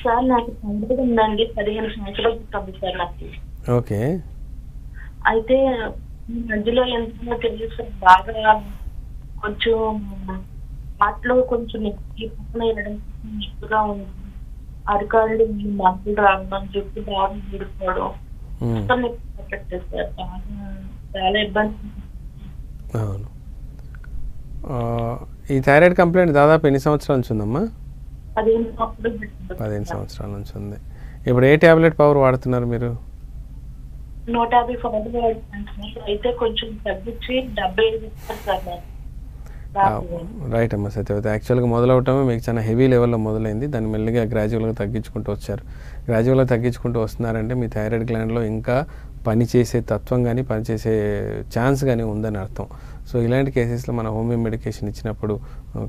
Sir నాకు thyroid ఉందండి. 15 సంవత్సరాల క్రితం సార్ నాకు. ఓకే. అయితే ఈ మధ్యలో ఎంతో తెలియదు సార్, బాగా కొంచెం హార్ట్‌లో కొంచెం నొప్పి, పక్కన ఎడమ పక్కన నొప్పిగా ఉంది. అరికాళ్ళు మంటలు రావడం, జుట్టు బాగా ఊడిపోవడం, మొత్తం నొప్పి పెట్టేది సార్. బాగా చాలా ఇబ్బంది. అవును. ఈ థైరాయిడ్ కంప్లైంట్ దాదాపు ఎన్ని సంవత్సరాల నుంచి ఉందమ్మా? 15 సంవత్సరాలు పెట్టింది 15 సార్. సంవత్సరాల నుంచి ఉంది. ఇప్పుడు ఏ టాబ్లెట్ పవర్ వాడుతున్నారు మీరు? 150 ఫార్ములా వాడుతున్నాను సార్. అయితే కొంచెం తగ్గించి 75 ఇస్తారు సార్ నాకు. రైట్ అమ్మా సత్యవతి. యాక్చువల్గా మొదలవటమే మీకు చాలా హెవీ లెవెల్లో మొదలైంది. దాన్ని మెల్లిగా గ్రాడ్యువల్గా తగ్గించుకుంటూ వచ్చారు. గ్రాడ్యువల్గా తగ్గించుకుంటూ వస్తున్నారంటే మీ థైరాయిడ్ గ్లాండ్లో ఇంకా పనిచేసే తత్వం కానీ పనిచేసే ఛాన్స్ కానీ ఉందని అర్థం. సో ఇలాంటి కేసెస్లో మన హోమియో మెడికేషన్ ఇచ్చినప్పుడు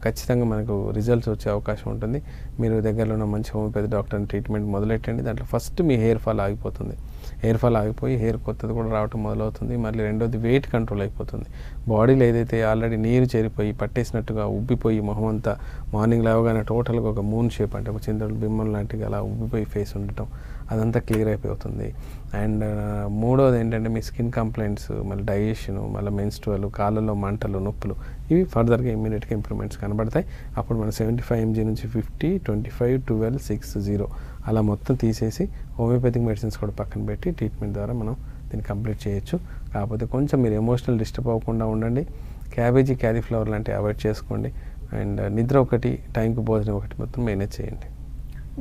ఖచ్చితంగా మనకు రిజల్ట్స్ వచ్చే అవకాశం ఉంటుంది. మీరు దగ్గరలో ఉన్న మంచి హోమియోపతి డాక్టర్ని ట్రీట్మెంట్ మొదలెట్టండి. దాంట్లో ఫస్ట్ మీ హెయిర్ ఫాల్ ఆగిపోతుంది. హెయిర్ ఫాల్ ఆగిపోయి హెయిర్ కొత్తది కూడా రావటం మొదలవుతుంది. మళ్ళీ రెండోది వెయిట్ కంట్రోల్ అయిపోతుంది. బాడీలో ఏదైతే ఆల్రెడీ నీరు చేరిపోయి పట్టేసినట్టుగా ఉబ్బిపోయి మొహం అంతా మార్నింగ్ లేవగానే టోటల్గా ఒక మూన్ షేప్ అంటే ఒక చింతలు బిమ్మం లాంటిగా అలా ఉబ్బిపోయి ఫేస్ ఉండటం అదంతా క్లియర్ అయిపోతుంది. అండ్ మూడోది ఏంటంటే మీ స్కిన్ కంప్లైంట్స్, మళ్ళీ డైజెషను, మళ్ళీ మెన్స్ట్రువల్, కాళ్ళలో మంటలు, నొప్పులు, ఇవి ఫర్దర్గా ఇమ్మీడియట్గా ఇంప్రూవ్మెంట్స్ కనబడతాయి. అప్పుడు మన 75 mg నుంచి 50, 25, 12, 6, 0 అలా మొత్తం తీసేసి హోమియోపతిక్ మెడిసిన్స్ కూడా పక్కన పెట్టి ట్రీట్మెంట్ ద్వారా మనం దీన్ని కంప్లీట్ చేయొచ్చు. కాకపోతే కొంచెం మీరు ఎమోషనల్ డిస్టర్బ్ అవ్వకుండా ఉండండి. క్యాబేజీ, క్యాలీఫ్లవర్ లాంటివి అవాయిడ్ చేసుకోండి. అండ్ నిద్ర ఒకటి, టైంకి భోజనం ఒకటి మొత్తం మేనేజ్ చేయండి.